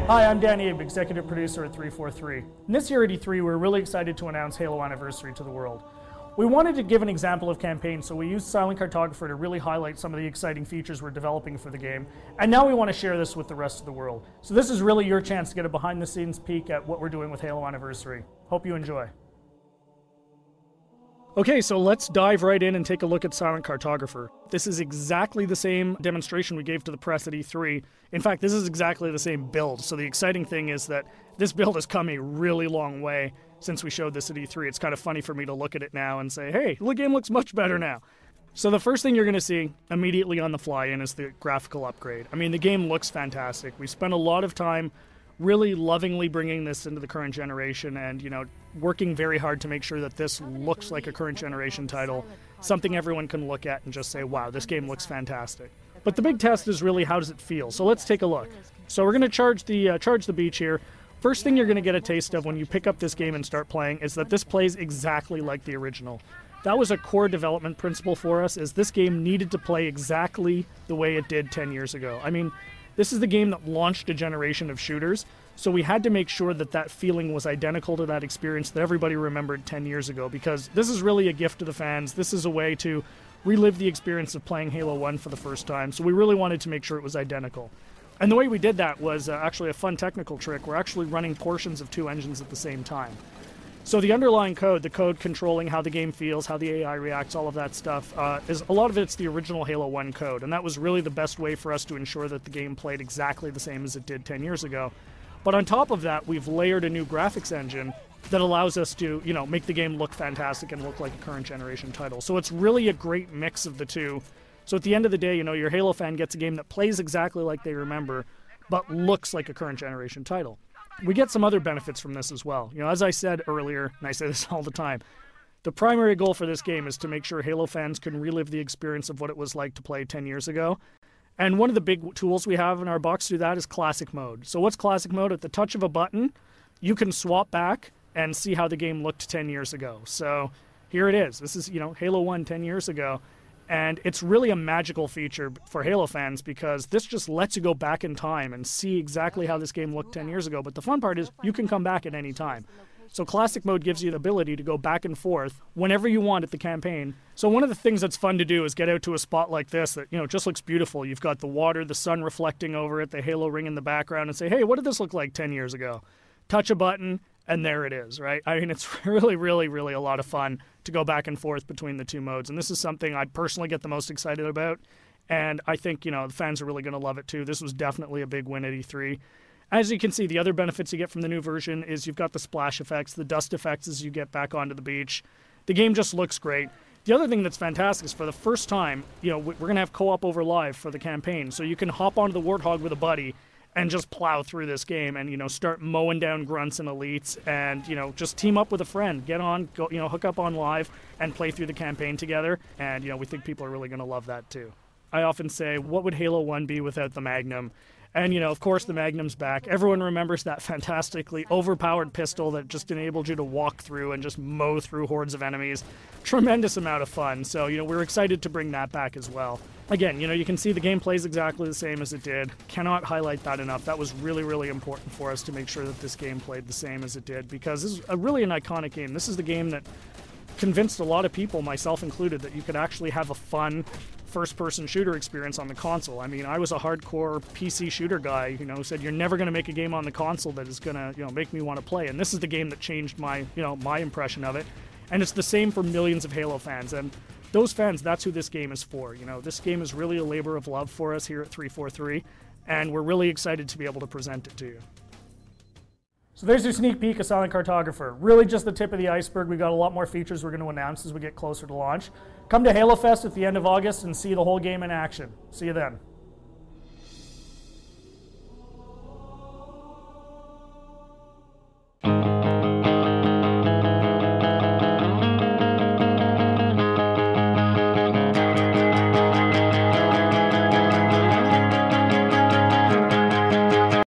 Hi, I'm Dan Abe, executive producer at 343. And this year at E3, we're really excited to announce Halo Anniversary to the world. We wanted to give an example of campaign, so we used Silent Cartographer to really highlight some of the exciting features we're developing for the game. And now we want to share this with the rest of the world. So this is really your chance to get a behind-the-scenes peek at what we're doing with Halo Anniversary. Hope you enjoy. Okay, so let's dive right in and take a look at Silent Cartographer. This is exactly the same demonstration we gave to the press at E3. In fact, this is exactly the same build. So the exciting thing is that this build has come a really long way since we showed this at E3. It's kind of funny for me to look at it now and say, hey, the game looks much better now. So the first thing you're going to see immediately on the fly-in is the graphical upgrade. I mean, the game looks fantastic. We spent a lot of time really lovingly bringing this into the current generation and, working very hard to make sure that this looks like a current generation title, something everyone can look at and just say, wow, this game looks fantastic. But the big test is really, how does it feel? So let's take a look. So we're going to charge the beach here. First thing you're going to get a taste of when you pick up this game and start playing is that this plays exactly like the original. That was a core development principle for us, is this game needed to play exactly the way it did 10 years ago. I mean, this is the game that launched a generation of shooters, so we had to make sure that that feeling was identical to that experience that everybody remembered 10 years ago, because this is really a gift to the fans. This is a way to relive the experience of playing Halo 1 for the first time, so we really wanted to make sure it was identical. And the way we did that was actually a fun technical trick. We're actually running portions of two engines at the same time. So the underlying code, the code controlling how the game feels, how the AI reacts, all of that stuff, is a lot of it's the original Halo 1 code, and that was really the best way for us to ensure that the game played exactly the same as it did 10 years ago. But on top of that, we've layered a new graphics engine that allows us to, make the game look fantastic and look like a current generation title. So it's really a great mix of the two. So at the end of the day, your Halo fan gets a game that plays exactly like they remember, but looks like a current generation title. We get some other benefits from this as well. As I said earlier, and I say this all the time, the primary goal for this game is to make sure Halo fans can relive the experience of what it was like to play 10 years ago. And one of the big tools we have in our box to do that is Classic Mode. So what's Classic Mode? At the touch of a button, you can swap back and see how the game looked 10 years ago. So here it is. This is, Halo 1 10 years ago. And it's really a magical feature for Halo fans, because this just lets you go back in time and see exactly how this game looked 10 years ago. But the fun part is you can come back at any time. So Classic Mode gives you the ability to go back and forth whenever you want at the campaign. So one of the things that's fun to do is get out to a spot like this that, just looks beautiful. You've got the water, the sun reflecting over it, the Halo ring in the background, and say, hey, what did this look like 10 years ago? Touch a button, and there it is, right? I mean, it's really, really, really a lot of fun to go back and forth between the two modes. And this is something I personally get the most excited about. And I think, the fans are really going to love it too. This was definitely a big win at E3. As you can see, the other benefits you get from the new version is you've got the splash effects, the dust effects as you get back onto the beach. The game just looks great. The other thing that's fantastic is, for the first time, we're going to have co-op over live for the campaign. So you can hop onto the Warthog with a buddy and just plow through this game and, start mowing down grunts and elites and, just team up with a friend. Get on, go, hook up on live and play through the campaign together. And, we think people are really going to love that too. I often say, what would Halo 1 be without the Magnum? And, of course, the Magnum's back. Everyone remembers that fantastically overpowered pistol that just enabled you to walk through and just mow through hordes of enemies. Tremendous amount of fun. So, we're excited to bring that back as well. Again, you can see the game plays exactly the same as it did. Cannot highlight that enough. That was really, really important for us to make sure that this game played the same as it did, because this is really an iconic game. This is the game that convinced a lot of people, myself included, that you could actually have a fun first-person shooter experience on the console. I mean, I was a hardcore PC shooter guy, who said you're never going to make a game on the console that is going to, make me want to play. And this is the game that changed my, my impression of it. And it's the same for millions of Halo fans. And those fans, that's who this game is for. This game is really a labor of love for us here at 343, and we're really excited to be able to present it to you. So there's your sneak peek of Silent Cartographer. Really just the tip of the iceberg. We've got a lot more features we're going to announce as we get closer to launch. Come to Halo Fest at the end of August and see the whole game in action. See you then.